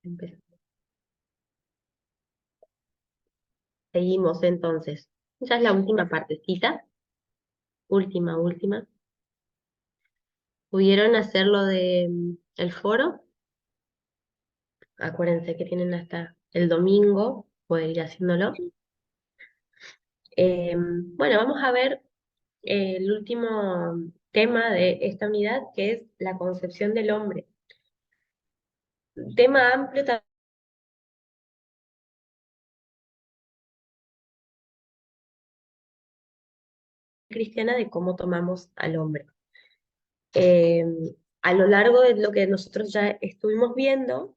Empe- Seguimos entonces. Ya es la última partecita. Última. ¿Pudieron hacer lo de el foro? Acuérdense que tienen hasta el domingo, poder ir haciéndolo. Bueno, vamos a ver el último tema de esta unidad, que es la concepción del hombre. Un tema amplio también cristiana de cómo tomamos al hombre. Eh, a lo largo de lo que nosotros ya estuvimos viendo,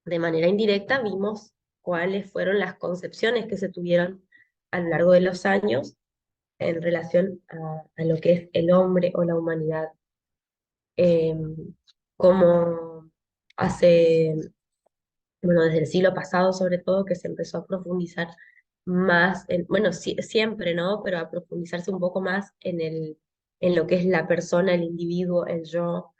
de manera indirecta, vimos cuáles fueron las concepciones que se tuvieron a lo largo de los años en relación a lo que es el hombre o la humanidad. Eh, como hace, bueno, desde el siglo pasado sobre todo, que se empezó a profundizar más, bueno, siempre, ¿no? Pero a profundizarse un poco más en lo que es la persona, el individuo, el yo,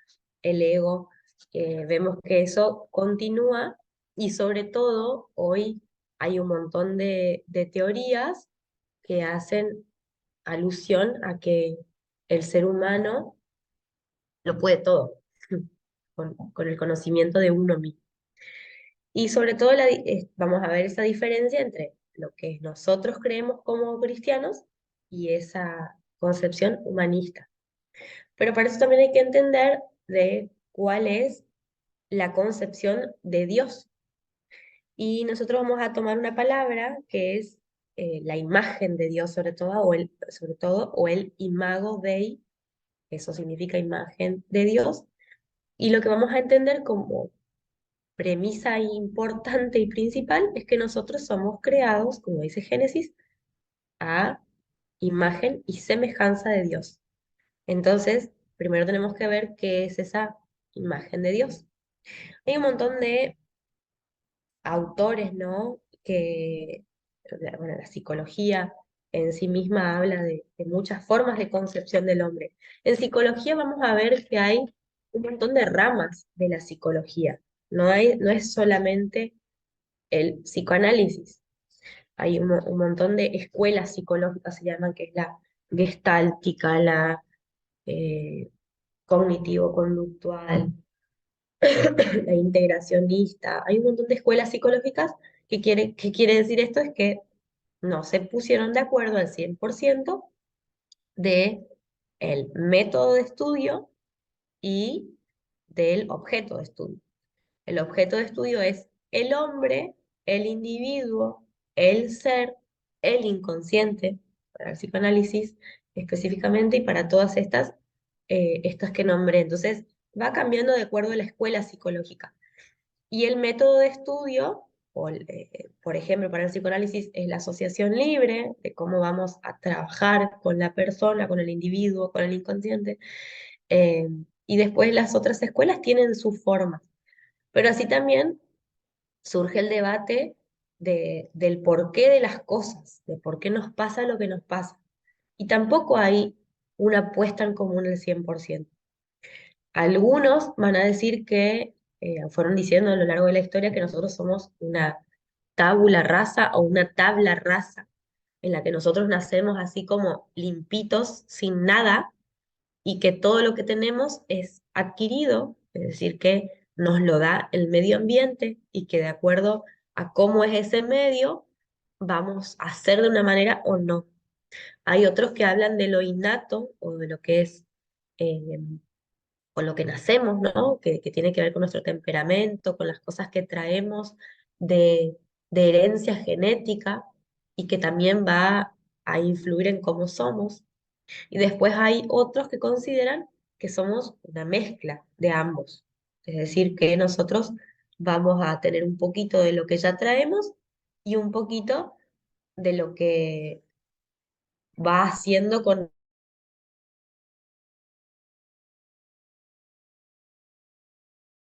el ego. Vemos que eso continúa y sobre todo hoy hay un montón de teorías que hacen alusión a que el ser humano lo puede todo, con el conocimiento de uno mismo. Y sobre todo vamos a ver esa diferencia entre lo que nosotros creemos como cristianos y esa concepción humanista. Pero para eso también hay que entender de cuál es la concepción de Dios. Y nosotros vamos a tomar una palabra que es la imagen de Dios sobre todo, o el imago Dei, eso significa imagen de Dios, y lo que vamos a entender como premisa importante y principal es que nosotros somos creados, como dice Génesis, a imagen y semejanza de Dios. Entonces, primero tenemos que ver qué es esa imagen de Dios. Hay un montón de autores, ¿no? Bueno, la psicología en sí misma habla de muchas formas de concepción del hombre. En psicología vamos a ver que hay un montón de ramas de la psicología. No es solamente el psicoanálisis. Hay un montón de escuelas psicológicas, se llaman, que es la gestáltica, la eh, cognitivo-conductual, la integracionista. Hay un montón de escuelas psicológicas que quiere decir esto es que no se pusieron de acuerdo al 100% de el método de estudio y del objeto de estudio. El objeto de estudio es el hombre, el individuo, el ser, el inconsciente, para el psicoanálisis específicamente y para todas estas que nombré. Entonces, va cambiando de acuerdo a la escuela psicológica. Y el método de estudio, por ejemplo, para el psicoanálisis, es la asociación libre, de cómo vamos a trabajar con la persona, con el individuo, con el inconsciente. eh, y después las otras escuelas tienen su forma. Pero así también surge el debate del porqué de las cosas, de por qué nos pasa lo que nos pasa. Y tampoco hay una puesta en común al 100%. Algunos van a decir que fueron diciendo a lo largo de la historia que nosotros somos una tabula rasa o una tabla rasa, en la que nosotros nacemos así como limpitos, sin nada, y que todo lo que tenemos es adquirido, es decir, que nos lo da el medio ambiente y que de acuerdo a cómo es ese medio, vamos a hacer de una manera o no. Hay otros que hablan de lo innato o de lo que es eh, con lo que nacemos, ¿no? Que tiene que ver con nuestro temperamento, con las cosas que traemos de, de herencia genética y que también va a influir en cómo somos. Y después hay otros que consideran que somos una mezcla de ambos. Es decir, que nosotros vamos a tener un poquito de lo que ya traemos y un poquito de lo que va haciendo con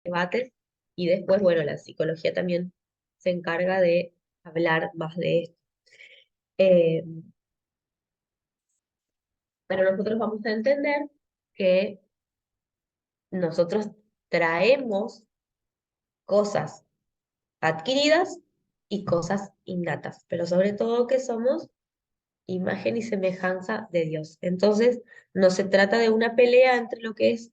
debates. Y después, bueno, la psicología también se encarga de hablar más de esto. Eh, pero nosotros vamos a entender que nosotros traemos cosas adquiridas y cosas innatas, pero sobre todo que somos imagen y semejanza de Dios. Entonces, no se trata de una pelea entre lo que es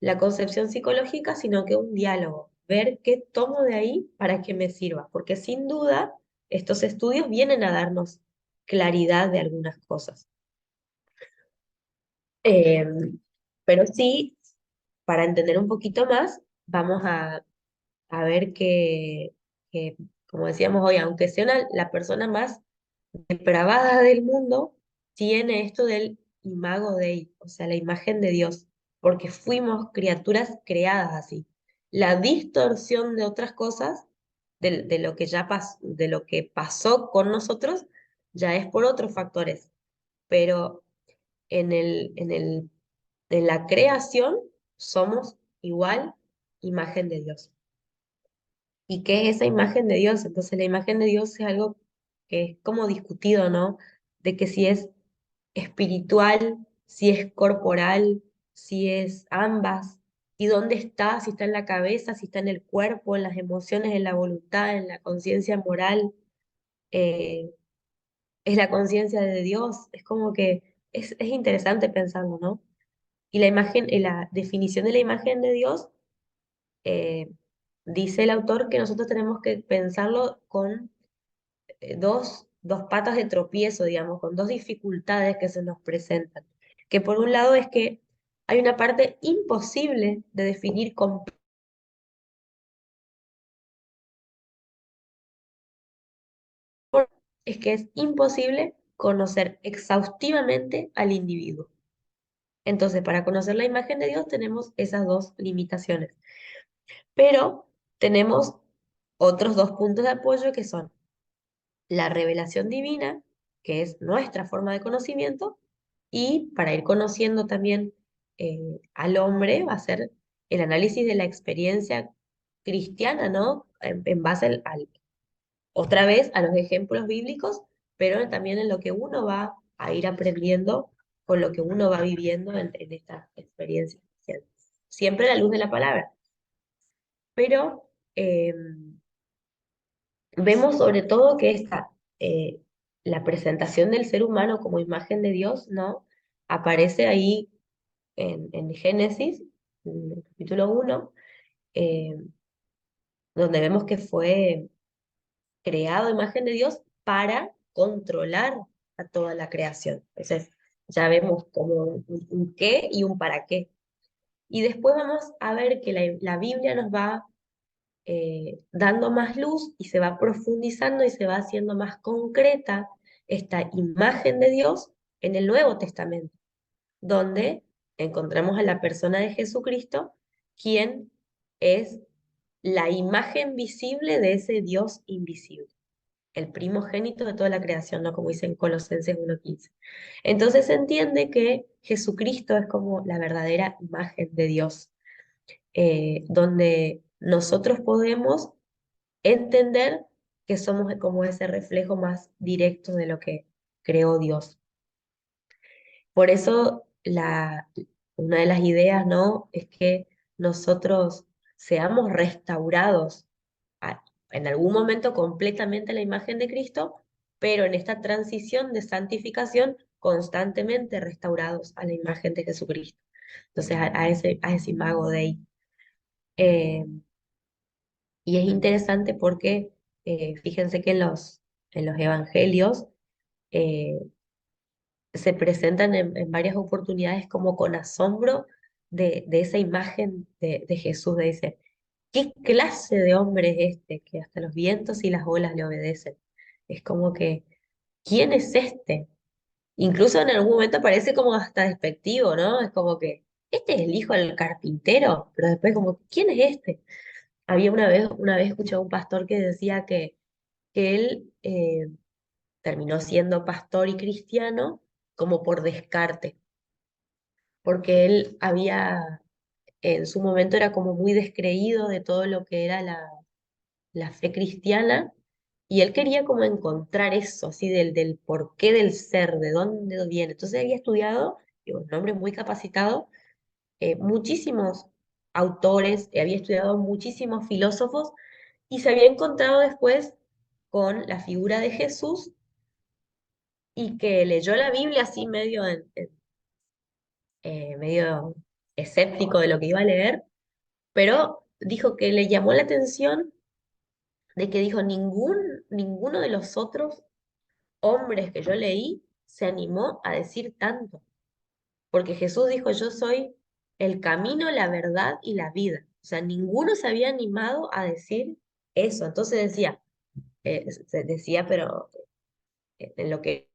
la concepción psicológica, sino que un diálogo, ver qué tomo de ahí para que me sirva, porque sin duda estos estudios vienen a darnos claridad de algunas cosas. Eh, pero sí, para entender un poquito más, vamos a ver que, como decíamos hoy, aunque sea la persona más depravada del mundo, tiene esto del imago Dei, o sea, la imagen de Dios, porque fuimos criaturas creadas así. La distorsión de otras cosas, de lo que ya de lo que pasó con nosotros, ya es por otros factores, pero en la creación somos igual imagen de Dios. ¿Y qué es esa imagen de Dios? Entonces la imagen de Dios es algo que es como discutido, ¿no? De que si es espiritual, si es corporal, si es ambas, y dónde está, si está en la cabeza, si está en el cuerpo, en las emociones, en la voluntad, en la conciencia moral, eh, es la conciencia de Dios, es como que es interesante pensarlo, ¿no? Y la imagen, la definición de la imagen de Dios, eh, dice el autor que nosotros tenemos que pensarlo con dos patas de tropiezo, digamos, con dos dificultades que se nos presentan. Que por un lado es que hay una parte imposible de definir con es que es imposible conocer exhaustivamente al individuo. Entonces, para conocer la imagen de Dios tenemos esas dos limitaciones. Pero tenemos otros dos puntos de apoyo que son la revelación divina, que es nuestra forma de conocimiento, y para ir conociendo también al hombre va a ser el análisis de la experiencia cristiana, ¿no? En base otra vez a los ejemplos bíblicos, pero también en lo que uno va a ir aprendiendo con lo que uno va viviendo en esta experiencia cristiana. Siempre a la luz de la palabra. Pero vemos sobre todo que eh, la presentación del ser humano como imagen de Dios, ¿no? Aparece ahí en Génesis, en el capítulo 1, eh, donde vemos que fue creado a imagen de Dios para controlar a toda la creación. Entonces, ya vemos como un qué y un para qué. Y después vamos a ver que la Biblia nos va dando más luz y se va profundizando y se va haciendo más concreta esta imagen de Dios en el Nuevo Testamento, donde encontramos a la persona de Jesucristo, quien es la imagen visible de ese Dios invisible, el primogénito de toda la creación, ¿no? Como dice en Colosenses 1:15. Entonces se entiende que Jesucristo es como la verdadera imagen de Dios, donde nosotros podemos entender que somos como ese reflejo más directo de lo que creó Dios. Por eso una de las ideas, ¿no? Es que nosotros seamos restaurados en algún momento completamente a la imagen de Cristo, pero en esta transición de santificación constantemente restaurados a la imagen de Jesucristo. Entonces, a ese imago de ahí. Y es interesante porque fíjense que en los evangelios eh, se presentan en varias oportunidades como con asombro de esa imagen de Jesús. Dice, ¿qué clase de hombre es este que hasta los vientos y las olas le obedecen? Es como que, ¿quién es este? Incluso en algún momento parece como hasta despectivo, ¿no? Es como que, este es el hijo del carpintero, pero después como, ¿quién es este? Había una vez escuché a un pastor que decía que él terminó siendo pastor y cristiano como por descarte, porque él en su momento era como muy descreído de todo lo que era la fe cristiana, y él quería como encontrar eso, así del porqué del ser, de dónde viene. Entonces había estudiado, y un hombre muy capacitado, muchísimos autores, había estudiado muchísimos filósofos, y se había encontrado después con la figura de Jesús y que leyó la Biblia así medio escéptico de lo que iba a leer, pero dijo que le llamó la atención de que dijo, ninguno de los otros hombres que yo leí se animó a decir tanto, porque Jesús dijo, yo soy el camino, la verdad y la vida. O sea, ninguno se había animado a decir eso. Entonces decía, se decía, pero en lo que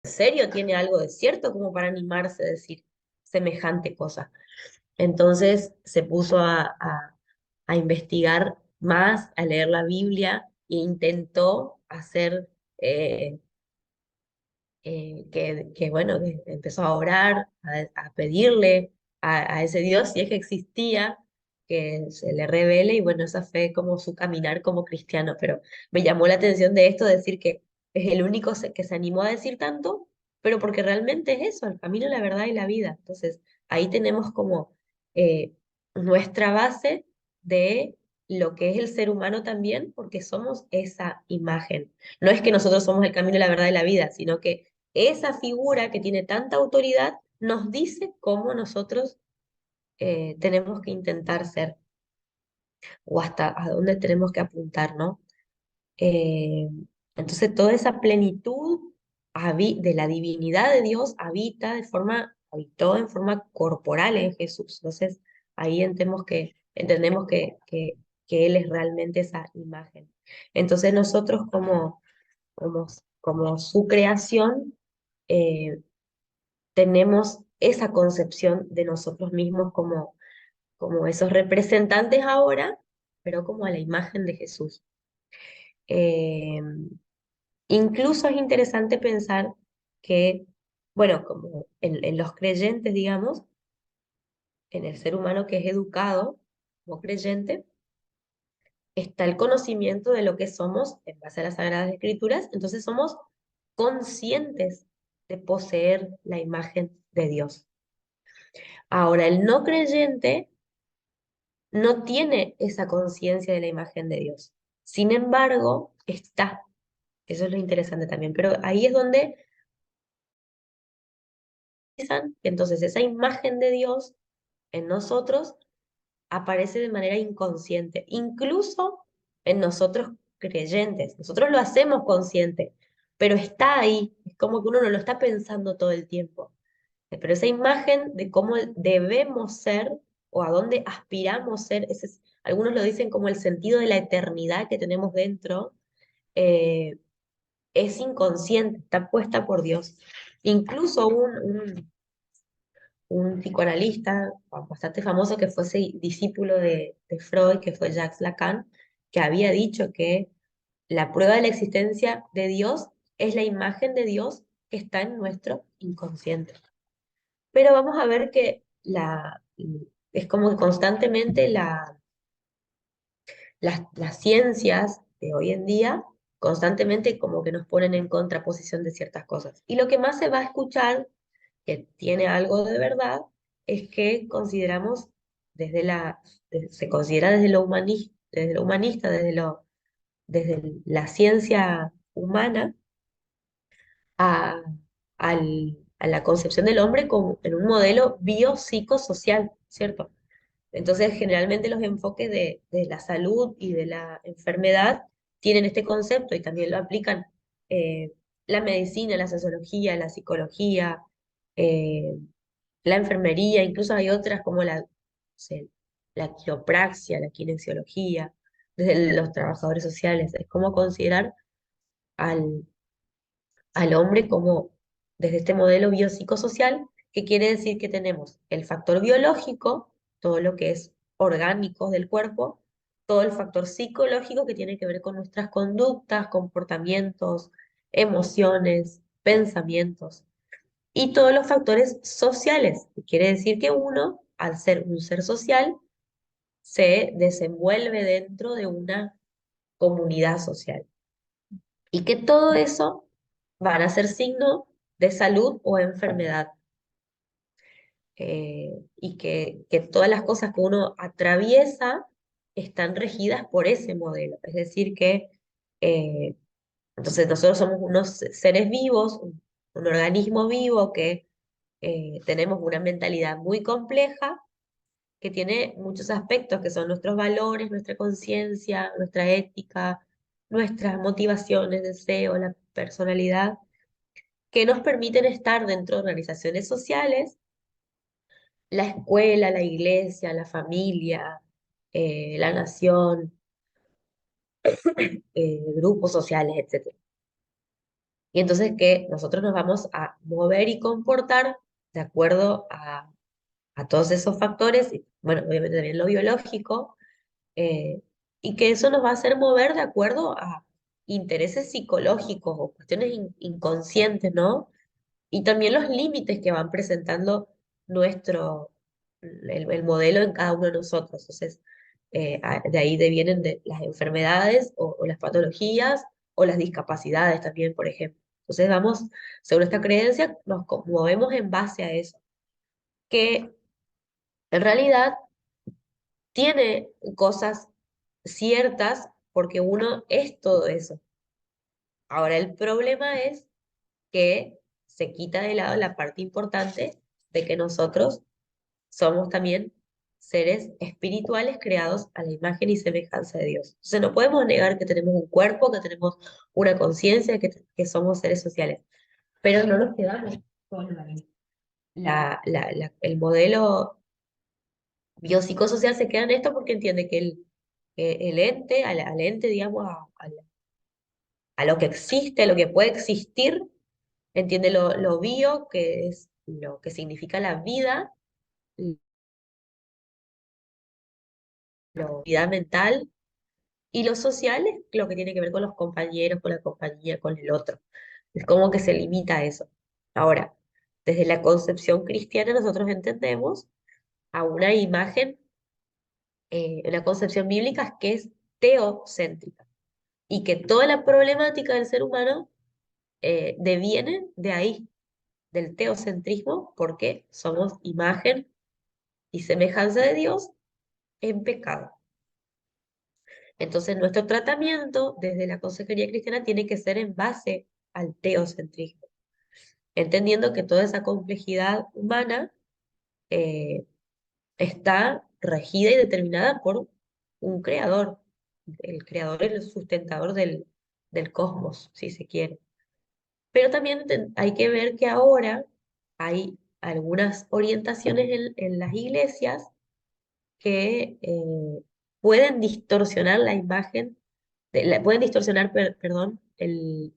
en serio tiene algo de cierto como para animarse a decir semejante cosa. Entonces se puso a investigar más, a leer la Biblia e intentó hacer eh, bueno, que empezó a orar, a pedirle a ese Dios, si es que existía, que se le revele, y bueno, esa fue como su caminar como cristiano, pero me llamó la atención de esto, decir que es el único que se animó a decir tanto, pero porque realmente es eso, el camino, la verdad y la vida. Entonces, ahí tenemos como nuestra base de lo que es el ser humano también, porque somos esa imagen. No es que nosotros somos el camino, la verdad y la vida, sino que esa figura que tiene tanta autoridad nos dice cómo nosotros tenemos que intentar ser o hasta a dónde tenemos que apuntar, ¿no? Eh, entonces toda esa plenitud de la divinidad de Dios habitó en forma corporal en Jesús. Entonces ahí entendemos que Él es realmente esa imagen. Entonces nosotros como su creación, eh, tenemos esa concepción de nosotros mismos como esos representantes ahora, pero como a la imagen de Jesús. Eh, Incluso es interesante pensar que, bueno, como en los creyentes, digamos, en el ser humano que es educado como creyente, está el conocimiento de lo que somos en base a las Sagradas Escrituras, entonces somos conscientes de poseer la imagen de Dios. Ahora, el no creyente no tiene esa conciencia de la imagen de Dios. Sin embargo, está. Eso es lo interesante también. Pero ahí es donde piensan que entonces esa imagen de Dios en nosotros aparece de manera inconsciente, incluso en nosotros creyentes. Nosotros lo hacemos consciente, pero está ahí. Es como que uno no lo está pensando todo el tiempo. Pero esa imagen de cómo debemos ser o a dónde aspiramos ser, algunos lo dicen como el sentido de la eternidad que tenemos dentro, eh, es inconsciente, está puesta por Dios. Incluso un psicoanalista bastante famoso que fuese discípulo de Freud, que fue Jacques Lacan, que había dicho que la prueba de la existencia de Dios es la imagen de Dios que está en nuestro inconsciente. Pero vamos a ver que es como que constantemente las ciencias de hoy en día constantemente como que nos ponen en contraposición de ciertas cosas. Y lo que más se va a escuchar, que tiene algo de verdad, es que consideramos se considera desde lo humanista, desde la ciencia humana, a, a la concepción del hombre como en un modelo biopsicosocial, ¿cierto? Entonces, generalmente los enfoques de la salud y de la enfermedad tienen este concepto y también lo aplican eh, la medicina, la sociología, la psicología, eh, la enfermería, incluso hay otras como no sé, la quiropraxia, la kinesiología, desde los trabajadores sociales. Es como considerar al, al hombre como desde este modelo biopsicosocial, que quiere decir que tenemos el factor biológico, todo lo que es orgánico del cuerpo, todo el factor psicológico que tiene que ver con nuestras conductas, comportamientos, emociones, pensamientos, y todos los factores sociales, que quiere decir que uno, al ser un ser social, se desenvuelve dentro de una comunidad social y que todo eso van a ser signo de salud o enfermedad. y que todas las cosas que uno atraviesa están regidas por ese modelo. Es decir, que eh, entonces nosotros somos unos seres vivos, un organismo vivo que tenemos una mentalidad muy compleja, que tiene muchos aspectos que son nuestros valores, nuestra conciencia, nuestra ética, nuestras motivaciones, deseos, la personalidad, que nos permiten estar dentro de organizaciones sociales, la escuela, la iglesia, la familia, la nación, grupos sociales, etcétera. Y entonces que nosotros nos vamos a mover y comportar de acuerdo a todos esos factores, y, bueno, obviamente también lo biológico, eh, y que eso nos va a hacer mover de acuerdo a intereses psicológicos o cuestiones inconscientes, ¿no? Y también los límites que van presentando nuestro, el modelo en cada uno de nosotros. Entonces, de ahí vienen de las enfermedades o las patologías o las discapacidades también, por ejemplo. Entonces, vamos, según esta creencia, nos movemos en base a eso, que en realidad tiene cosas ciertas porque uno es todo eso. Ahora, el problema es que se quita de lado la parte importante de que nosotros somos también seres espirituales creados a la imagen y semejanza de Dios. Entonces no podemos negar que tenemos un cuerpo, que tenemos una conciencia, que somos seres sociales, pero no nos quedamos con el modelo biopsicosocial se queda en esto porque entiende que el ente, al ente, digamos, a lo que existe, a lo que puede existir, entiende lo bio, que es lo que significa la vida, la vida mental, y lo social es lo que tiene que ver con los compañeros, con la compañía, con el otro. Es como que se limita a eso. Ahora, desde la concepción cristiana nosotros entendemos a una imagen, una concepción bíblica que es teocéntrica y que toda la problemática del ser humano deviene de ahí, del teocentrismo, porque somos imagen y semejanza de Dios en pecado. Entonces, nuestro tratamiento desde la consejería cristiana tiene que ser en base al teocentrismo, entendiendo que toda esa complejidad humana eh, está regida y determinada por un creador. El creador es el sustentador del cosmos, si se quiere. Pero también hay que ver que ahora hay algunas orientaciones en las iglesias que pueden distorsionar la imagen, pueden distorsionar, perdón, el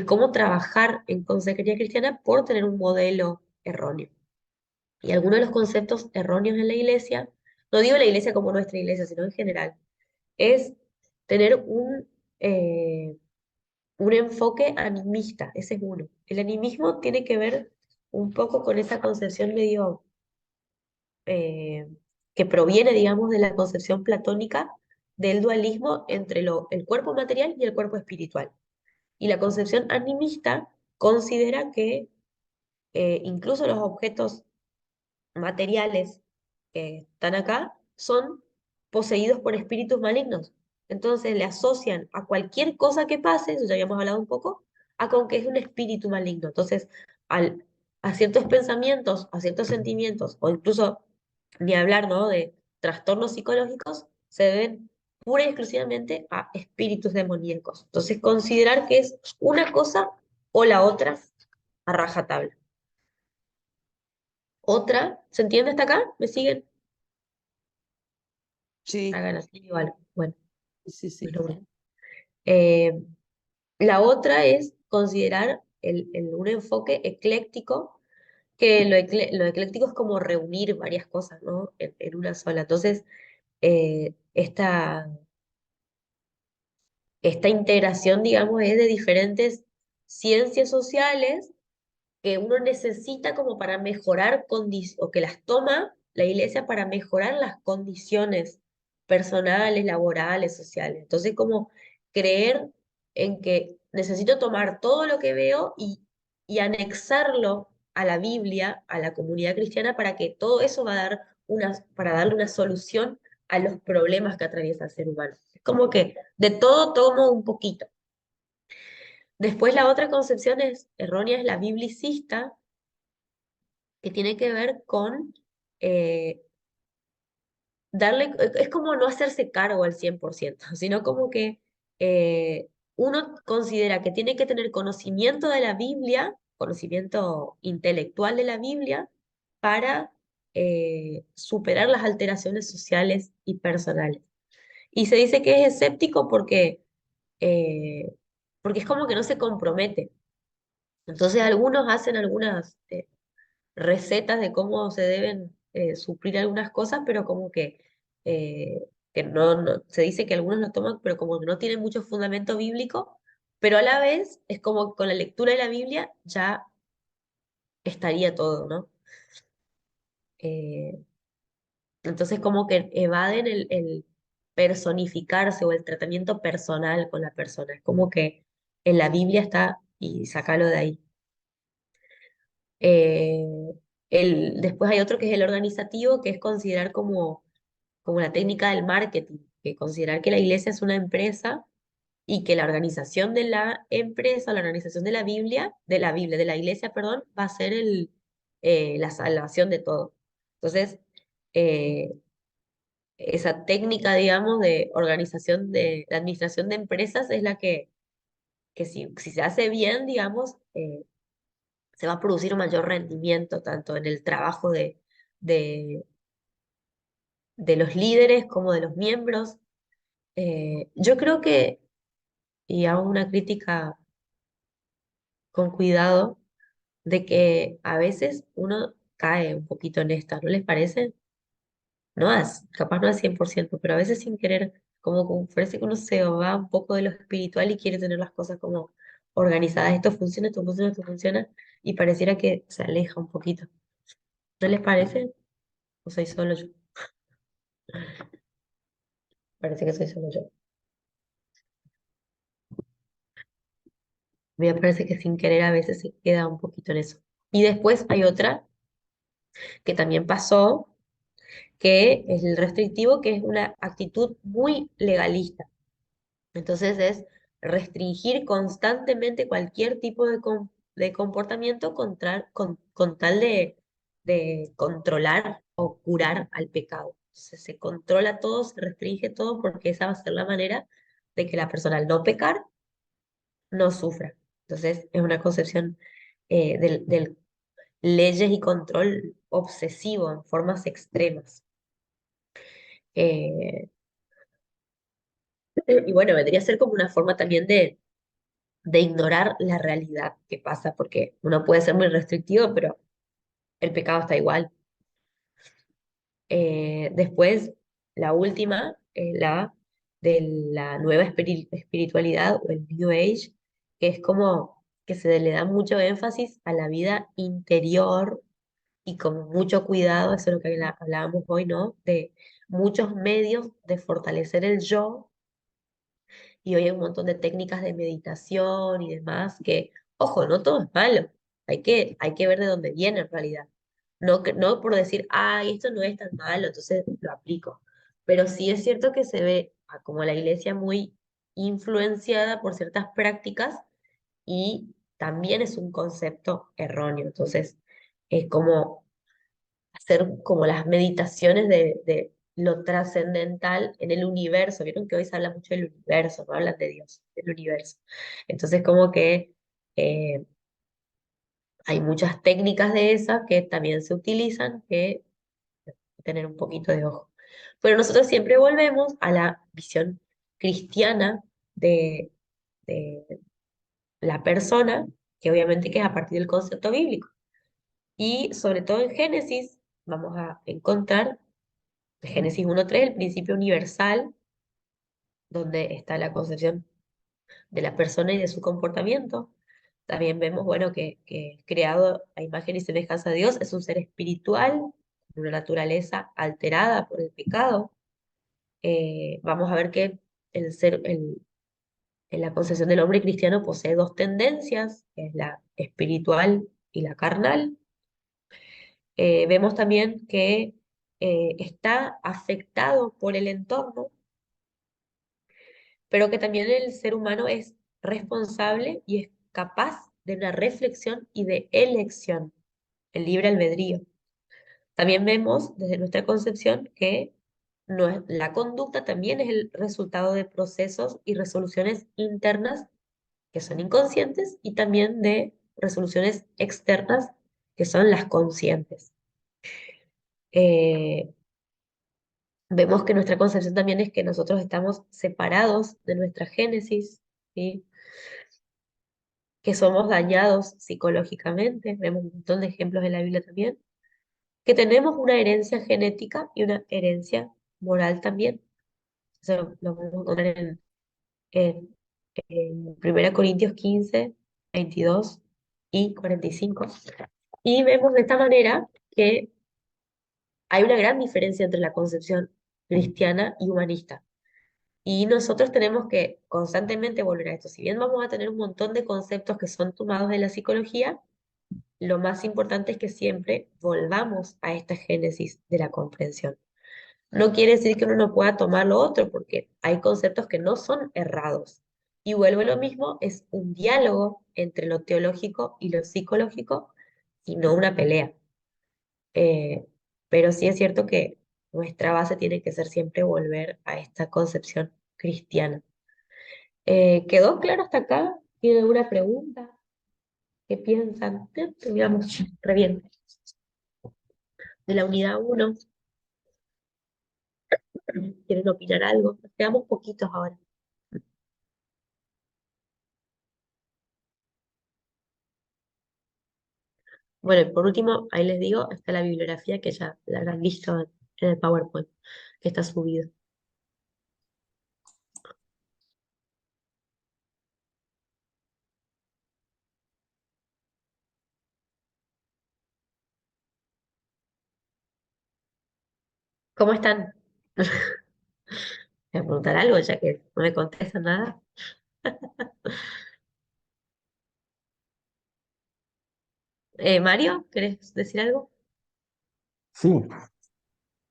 cómo trabajar en consejería cristiana por tener un modelo erróneo. Y algunos de los conceptos erróneos en la iglesia, no digo la iglesia como nuestra iglesia, sino en general, es tener un enfoque animista, ese es uno. El animismo tiene que ver un poco con esa concepción medio eh, que proviene, digamos, de la concepción platónica del dualismo entre el cuerpo material y el cuerpo espiritual. Y la concepción animista considera que incluso los objetos materiales que están acá son poseídos por espíritus malignos. Entonces le asocian a cualquier cosa que pase, eso ya habíamos hablado un poco, a con que es un espíritu maligno. Entonces, al, a ciertos pensamientos, a ciertos sentimientos, o incluso ni hablar, ¿no?, de trastornos psicológicos, se deben pura y exclusivamente a espíritus demoníacos. Entonces, considerar que es una cosa o la otra a rajatabla. Otra, ¿se entiende hasta acá? ¿Me siguen? Sí, Hagan así o algo. Bueno, sí, sí. es lo mismo. Eh, la otra es considerar un enfoque ecléctico, que lo ecléctico es como reunir varias cosas, ¿no?, en una sola. Entonces, esta integración, digamos, es de diferentes ciencias sociales que uno necesita como para mejorar o que las toma la iglesia para mejorar las condiciones personales, laborales, sociales. Entonces, como creer en que necesito tomar todo lo que veo y anexarlo. a la Biblia, a la comunidad cristiana, para que todo eso va a dar para darle una solución a los problemas que atraviesa el ser humano. Es como que de todo tomo un poquito. Después la otra concepción es errónea, es la biblicista, que tiene que ver con eh, es como no hacerse cargo al 100%, sino como que uno considera que tiene que tener conocimiento de la Biblia, conocimiento intelectual de la Biblia, para superar las alteraciones sociales y personales. Y se dice que es escéptico eh, porque es como que no se compromete. Entonces algunos hacen algunas recetas de cómo se deben suplir algunas cosas, pero como que se dice que algunos lo toman, pero como que no tienen mucho fundamento bíblico, pero a la vez es como que con la lectura de la Biblia ya estaría todo, ¿no? Eh, entonces como que evaden el personificarse o el tratamiento personal con la persona. Es como que en la Biblia está y sácalo de ahí. Eh, después hay otro que es el organizativo, que es considerar como la técnica del marketing, que considerar que la iglesia es una empresa y que la organización de la empresa, la organización de la iglesia, perdón, va a ser la salvación de todo. Entonces, eh, esa técnica, digamos, de organización de administración de empresas es la que si se hace bien, digamos, se va a producir un mayor rendimiento tanto en el trabajo de, de los líderes como de los miembros. Yo creo que, y hago una crítica con cuidado, de que a veces uno cae un poquito en esta, ¿no les parece? Capaz no al 100%, pero a veces sin querer, como parece que uno se va un poco de lo espiritual y quiere tener las cosas como organizadas. Esto funciona, esto funciona, esto funciona, y pareciera que se aleja un poquito. ¿No les parece? ¿O soy solo yo? Parece que soy solo yo. Me parece que sin querer a veces se queda un poquito en eso. Y después hay otra que también pasó, que es el restrictivo, que es una actitud muy legalista. Entonces es restringir constantemente cualquier tipo de comportamiento con tal de controlar o curar al pecado. Se controla todo, se restringe todo porque esa va a ser la manera de que la persona al no pecar no sufra. Entonces es una concepción del leyes y control obsesivo en formas extremas. Eh, y bueno, vendría a ser como una forma también de ignorar la realidad que pasa, porque uno puede ser muy restrictivo, pero el pecado está igual. Después, la última, la de la nueva espiritualidad o el New Age, que es como que se le da mucho énfasis a la vida interior y con mucho cuidado, eso es lo que hablábamos hoy, ¿no? De muchos medios de fortalecer el yo, y hoy hay un montón de técnicas de meditación y demás que, ojo, no todo es malo, hay que ver de dónde viene en realidad. No, no por decir, ay, esto no es tan malo, entonces lo aplico. Pero sí es cierto que se ve como la iglesia muy influenciada por ciertas prácticas y también es un concepto erróneo. Entonces, es como hacer como las meditaciones de lo trascendental en el universo. Vieron que hoy se habla mucho del universo, no hablan de Dios, del universo. Entonces, como que eh, hay muchas técnicas de esas que también se utilizan que tener un poquito de ojo. Pero nosotros siempre volvemos a la visión cristiana de, de la persona, que obviamente que es a partir del concepto bíblico. Y sobre todo en Génesis vamos a encontrar Génesis 1:3, el principio universal, donde está la concepción de la persona y de su comportamiento. También vemos, bueno, que creado a imagen y semejanza de Dios, es un ser espiritual, con una naturaleza alterada por el pecado. Vamos a ver que en la concepción del hombre cristiano posee dos tendencias, que es la espiritual y la carnal. Vemos también que está afectado por el entorno, pero que también el ser humano es responsable y es capaz de una reflexión y de elección, el libre albedrío. También vemos desde nuestra concepción que la conducta también es el resultado de procesos y resoluciones internas que son inconscientes y también de resoluciones externas que son las conscientes. Eh, Vemos que nuestra concepción también es que nosotros estamos separados de nuestra génesis, ¿sí? Que somos dañados psicológicamente, vemos un montón de ejemplos en la Biblia también, que tenemos una herencia genética y una herencia moral también. Eso lo podemos encontrar en 1 Corintios 15, 22 y 45. Y vemos de esta manera que hay una gran diferencia entre la concepción cristiana y humanista. Y nosotros tenemos que constantemente volver a esto. Si bien vamos a tener un montón de conceptos que son tomados de la psicología, lo más importante es que siempre volvamos a esta génesis de la comprensión. No quiere decir que uno no pueda tomar lo otro, porque hay conceptos que no son errados. Y vuelvo a lo mismo, es un diálogo entre lo teológico y lo psicológico y no una pelea. Eh, pero sí es cierto que nuestra base tiene que ser siempre volver a esta concepción cristiana. ¿Quedó claro hasta acá? ¿Tiene alguna pregunta? ¿Qué piensan? Terminamos re bien. De la unidad uno, ¿quieren opinar algo? Nos quedamos poquitos ahora. Bueno, y por último, ahí les digo, está la bibliografía que ya la habrán visto en el PowerPoint, que está subido. ¿Cómo están? ¿Me voy a preguntar algo ya que no me contestan nada? Mario, ¿querés decir algo? Sí,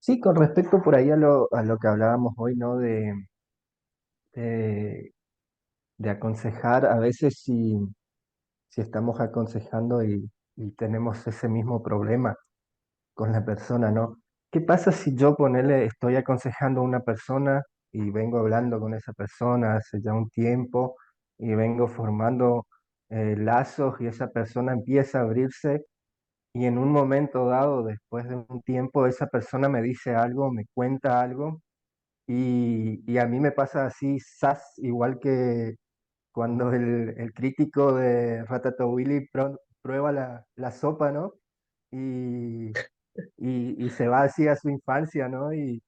sí, con respecto por ahí a lo que hablábamos hoy, ¿no? De, de aconsejar, a veces si estamos aconsejando y tenemos ese mismo problema con la persona, ¿no? ¿Qué pasa si yo ponerle, estoy aconsejando a una persona y vengo hablando con esa persona hace ya un tiempo y vengo formando lazos y esa persona empieza a abrirse y en un momento dado, después de un tiempo, esa persona me dice algo, me cuenta algo y a mí me pasa así, igual que cuando el crítico de Ratatouille prueba la sopa, ¿no? Y, y se va así a su infancia, ¿no? Y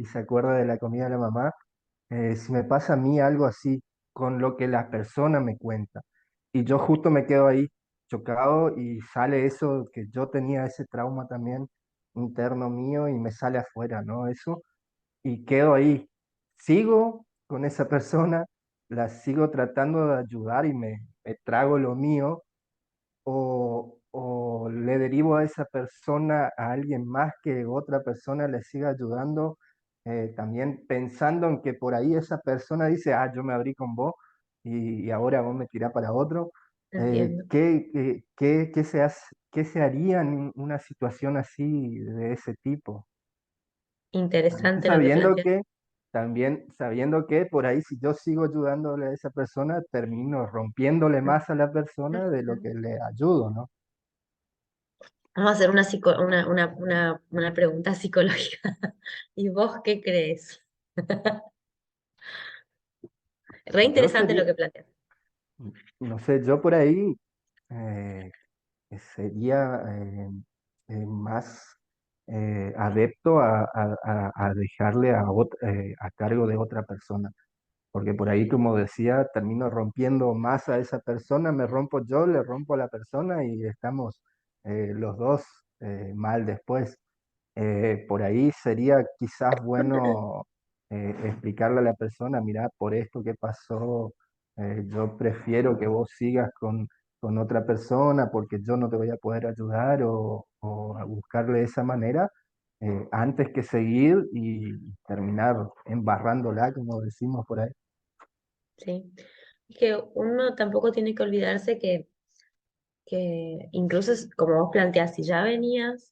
se acuerda de la comida de la mamá. Si me pasa a mí algo así con lo que la persona me cuenta y yo justo me quedo ahí chocado y sale eso que yo tenía ese trauma también interno mío y me sale afuera, ¿no? Eso y quedo ahí. Sigo con esa persona, la sigo tratando de ayudar y me trago lo mío o le derivo a esa persona a alguien más que otra persona le siga ayudando, también pensando en que por ahí esa persona dice, ah, yo me abrí con vos y ahora vos me tirás para otro. Entiendo. ¿Qué se haría en una situación así de ese tipo? También Interesante lo que sabiendo planteas. que, también sabiendo que por ahí si yo sigo ayudándole a esa persona, termino rompiéndole más a la persona de lo que le ayudo, ¿no? Vamos a hacer una pregunta psicológica. ¿Y vos qué crees? Re Yo interesante lo sería, que planteas. no sé, yo por ahí eh, sería más adepto a dejarle a cargo de otra persona, porque por ahí, como decía, termino rompiendo más a esa persona, me rompo yo, le rompo a la persona y estamos los dos mal después. Por ahí sería quizás bueno explicarle a la persona, mira, por esto que pasó, yo prefiero que vos sigas con otra persona porque yo no te voy a poder ayudar o a buscarle de esa manera, antes que seguir y terminar embarrándola, como decimos por ahí. ¿sí? Es que uno tampoco tiene que olvidarse que incluso como vos planteás, si ya venías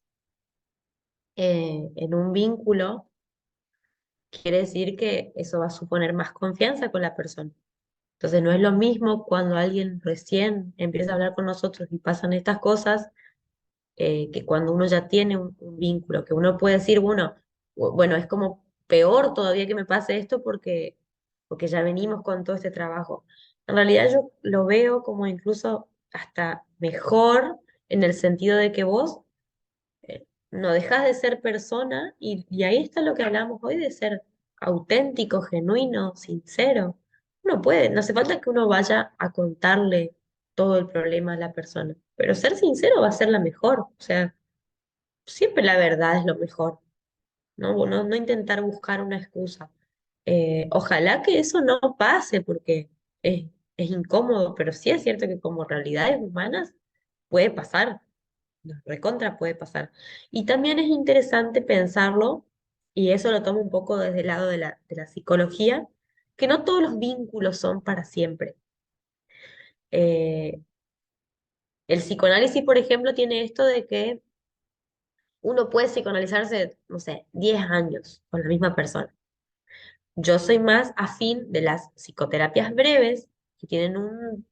en un vínculo, quiere decir que eso va a suponer más confianza con la persona. Entonces no es lo mismo cuando alguien recién empieza a hablar con nosotros y pasan estas cosas, que cuando uno ya tiene un vínculo, que uno puede decir, bueno, bueno, es como peor todavía que me pase esto porque ya venimos con todo este trabajo. En realidad yo lo veo como incluso hasta mejor en el sentido de que vos no dejas de ser persona y ahí está lo que hablamos hoy de ser auténtico, genuino, sincero. Uno puede, no hace falta que uno vaya a contarle todo el problema a la persona, pero ser sincero va a ser la mejor, o sea, siempre la verdad es lo mejor, ¿no? No intentar buscar una excusa. Ojalá que eso no pase porque es, es incómodo, pero sí es cierto que como realidades humanas puede pasar. No, recontra puede pasar. Y también es interesante pensarlo, y eso lo tomo un poco desde el lado de la psicología, que no todos los vínculos son para siempre. Eh, el psicoanálisis, por ejemplo, tiene esto de que uno puede psicoanalizarse, no sé, 10 años con la misma persona. Yo soy más afín de las psicoterapias breves, que tienen un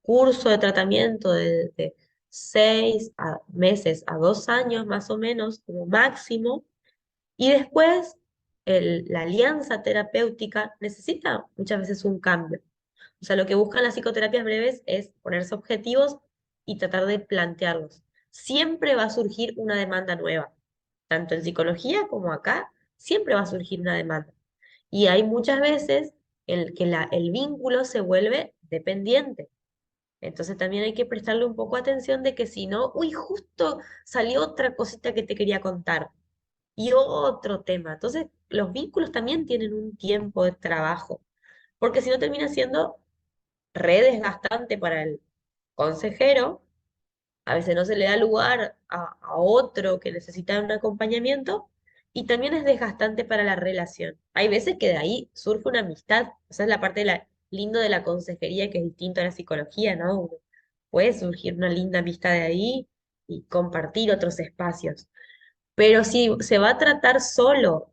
curso de tratamiento de 6 meses a 2 años más o menos, como máximo. Y después, la alianza terapéutica necesita muchas veces un cambio. O sea, lo que buscan las psicoterapias breves es ponerse objetivos y tratar de plantearlos. Siempre va a surgir una demanda nueva, tanto en psicología como acá, siempre va a surgir una demanda. Y hay muchas veces que el vínculo se vuelve dependiente. Entonces también hay que prestarle un poco atención de que si no, uy, justo salió otra cosita que te quería contar y otro tema. Entonces, los vínculos también tienen un tiempo de trabajo, porque si no termina siendo re desgastante para el consejero, a veces no se le da lugar a otro que necesita un acompañamiento y también es desgastante para la relación. Hay veces que de ahí surge una amistad, esa es la parte lindo de la consejería que es distinto a la psicología, ¿no? Puede surgir una linda amistad de ahí y compartir otros espacios. Pero si se va a tratar solo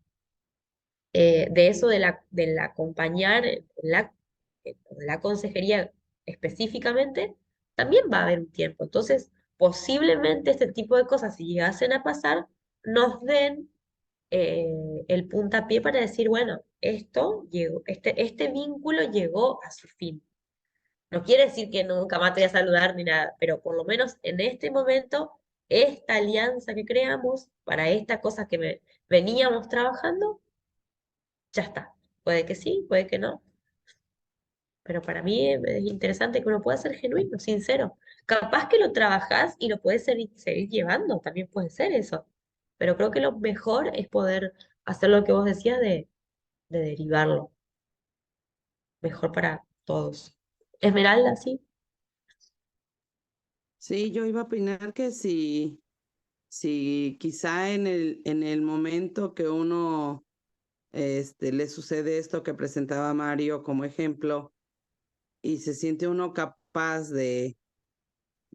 de eso del acompañar en la consejería específicamente, también va a haber un tiempo. Entonces, posiblemente este tipo de cosas, si llegasen a pasar, nos den el puntapié para decir, bueno, esto llegó, este vínculo llegó a su fin. No quiere decir que nunca más te voy a saludar ni nada, pero por lo menos en este momento, esta alianza que creamos para esta cosa que veníamos trabajando, ya está. Puede que sí, puede que no, pero para mí es interesante que uno pueda ser genuino, sincero. Capaz que lo trabajás y lo puedes seguir llevando, también puede ser eso. Pero creo que lo mejor es poder hacer lo que vos decías de derivarlo. Mejor para todos. Esmeralda, sí. Sí, yo iba a opinar que si quizá en el momento que uno le sucede esto que presentaba Mario como ejemplo y se siente uno capaz de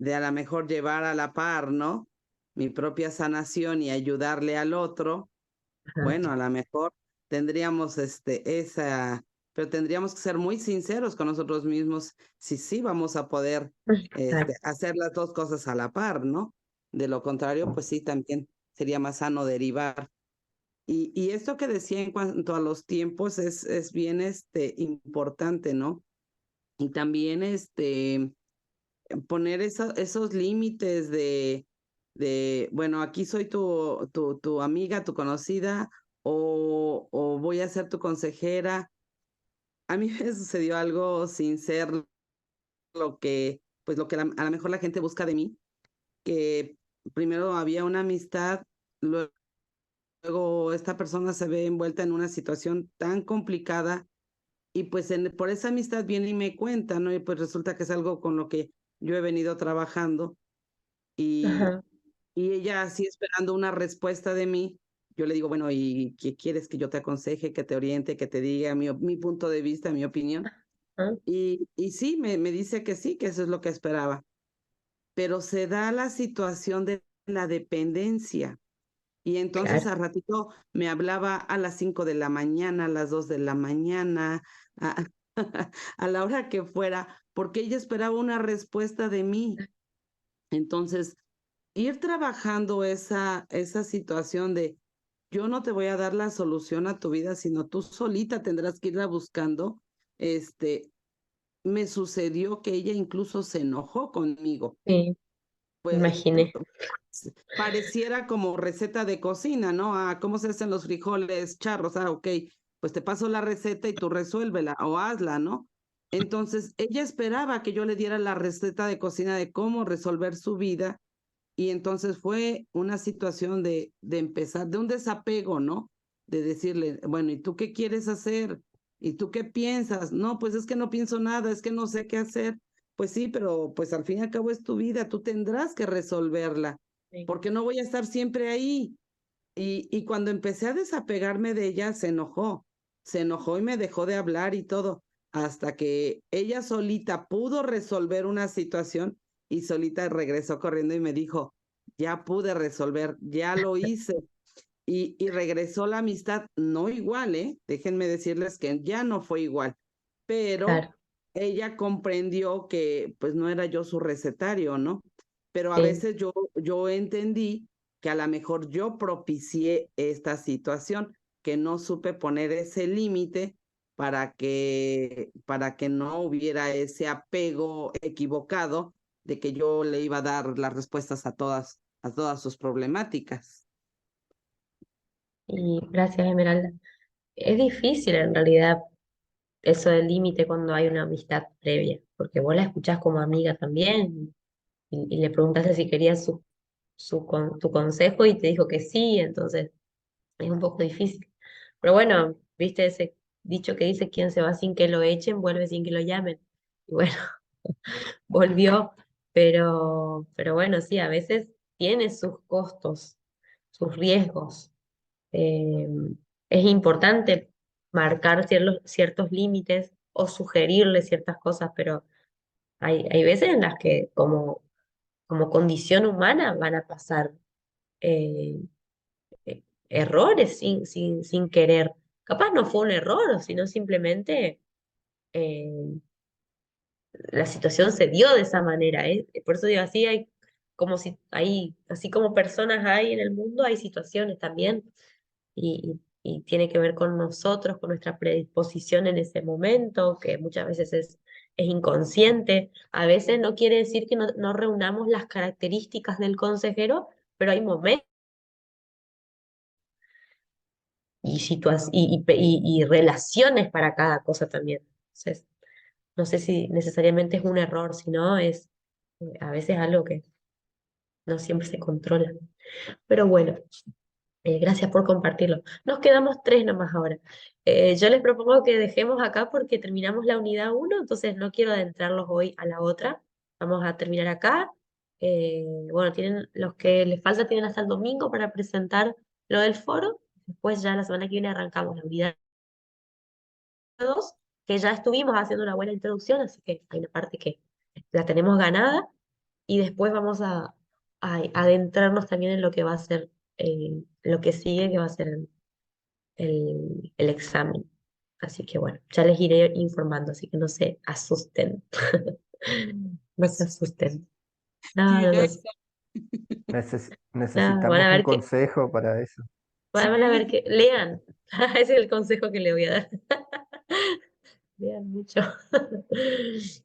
a lo mejor llevar a la par, ¿no? Mi propia sanación y ayudarle al otro, Ajá. bueno, a lo mejor tendríamos pero tendríamos que ser muy sinceros con nosotros mismos si sí vamos a poder Claro. hacer las dos cosas a la par, ¿no? De lo contrario, pues sí, también sería más sano derivar. Y esto que decía en cuanto a los tiempos es bien importante, ¿no? Y también poner esos límites bueno, aquí soy tu amiga, tu conocida, o voy a ser tu consejera. A mí me sucedió algo sin ser pues lo que a lo mejor la gente busca de mí, que primero había una amistad, luego esta persona se ve envuelta en una situación tan complicada y pues por esa amistad viene y me cuenta, ¿no? Y pues resulta que es algo con lo que yo he venido trabajando y, Ajá, y ella así esperando una respuesta de mí. Yo le digo, bueno, ¿y qué quieres que yo te aconseje, que te oriente, que te diga mi punto de vista, mi opinión? ajá, Y sí, me dice que sí, que eso es lo que esperaba. Pero se da la situación de la dependencia. Y entonces claro, al ratito me hablaba a las 5 de la mañana, a las 2 de la mañana, a, a la hora que fuera, porque ella esperaba una respuesta de mí. Entonces, ir trabajando esa situación de yo no te voy a dar la solución a tu vida, sino tú solita tendrás que irla buscando. Este, me sucedió que ella incluso se enojó conmigo. sí, Pues imaginé. pareciera como receta de cocina, ¿no? Ah, ¿cómo se hacen los frijoles charros? Ah, ok, pues te paso la receta y tú resuélvela o hazla, ¿no? Entonces, ella esperaba que yo le diera la receta de cocina de cómo resolver su vida y entonces fue una situación de empezar, de un desapego, ¿no? De decirle, bueno, ¿y tú qué quieres hacer? ¿Y tú qué piensas? No, pues es que no pienso nada, es que no sé qué hacer. Pues sí, pero pues al fin y al cabo es tu vida, tú tendrás que resolverla, Sí, porque no voy a estar siempre ahí. Y cuando empecé a desapegarme de ella, se enojó y me dejó de hablar y todo, hasta que ella solita pudo resolver una situación y solita regresó corriendo y me dijo, ya pude resolver, ya lo hice. Y regresó la amistad, no igual, ¿eh? Déjenme decirles que ya no fue igual, pero claro, ella comprendió que pues no era yo su recetario, ¿no? Pero a sí, veces yo entendí que a lo mejor yo propicié esta situación, que no supe poner ese límite para que no hubiera ese apego equivocado de que yo le iba a dar las respuestas a todas sus problemáticas. y gracias, Esmeralda. Es difícil en realidad eso del límite cuando hay una amistad previa, porque vos la escuchás como amiga también y le preguntaste si quería tu consejo y te dijo que sí, entonces es un poco difícil. Pero bueno, viste ese dicho que dice, quien se va sin que lo echen, vuelve sin que lo llamen. Y bueno, volvió, pero bueno, sí, a veces tiene sus costos, sus riesgos. Eh, es importante marcar ciertos límites o sugerirle ciertas cosas, pero hay veces en las que como condición humana van a pasar eh, errores sin querer. Capaz no fue un error, sino simplemente eh, la situación se dio de esa manera, ¿eh? Por eso digo, así hay como si hay, así como personas hay en el mundo, hay situaciones también, y tiene que ver con nosotros, con nuestra predisposición en ese momento, que muchas veces es inconsciente. A veces no quiere decir que no reunamos las características del consejero, pero hay momentos y relaciones para cada cosa también. Entonces, no sé si necesariamente es un error, sino es a veces algo que no siempre se controla. Pero bueno, gracias por compartirlo. Nos quedamos tres nomás ahora. Yo les propongo que dejemos acá porque terminamos la unidad uno, entonces no quiero adentrarlos hoy a la otra. Vamos a terminar acá. Bueno, tienen los que les falta tienen hasta el domingo para presentar lo del foro. Después ya la semana que viene arrancamos la unidad 2, que ya estuvimos haciendo una buena introducción, así que hay una parte que la tenemos ganada y después vamos a adentrarnos también en lo que va a ser lo que sigue, que va a ser el examen. Así que bueno, ya les iré informando, así que no se asusten. No se asusten. No, Sí, no, ya no, no, van Necesitamos a un ver que, consejo para eso. van a ver sí, que lean. Ese es el consejo que le voy a dar. Lean mucho.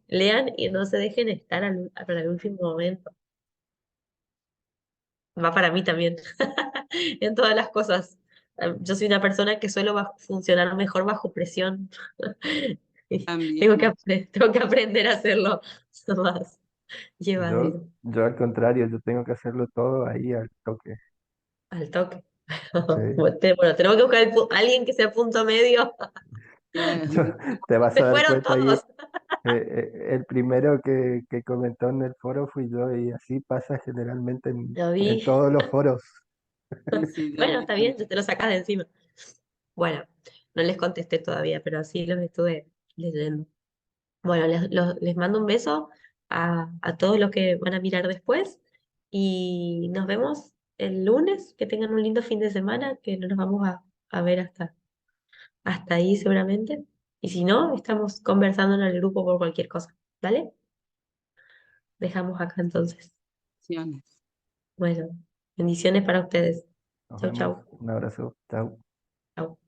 Lean y no se dejen estar para el último momento. Va para mí también. En todas las cosas. Yo soy una persona que suelo funcionar mejor bajo presión. Y también. tengo que aprender a hacerlo más llevadero, Yo al contrario, yo tengo que hacerlo todo ahí al toque. al toque. Sí. Bueno, tenemos que buscar alguien que sea punto medio. Ya, Yo- te vas Se a dar fueron cuenta ahí, todos. El primero que comentó en el foro fui yo y así pasa generalmente Lo en vi. todos los foros. Sí, sí, ya Bueno, me está bien, te lo sacas de encima. Bueno, no les contesté todavía, pero así los estuve leyendo. Bueno, les mando un beso a todos los que van a mirar después y nos vemos el lunes. Que tengan un lindo fin de semana, que no nos vamos a ver hasta ahí seguramente. Y si no, estamos conversando en el grupo por cualquier cosa. ¿Dale? Dejamos acá entonces. bendiciones. Bueno, bendiciones para ustedes. Nos Chau, vemos. chau. Un abrazo. Chao. Chau.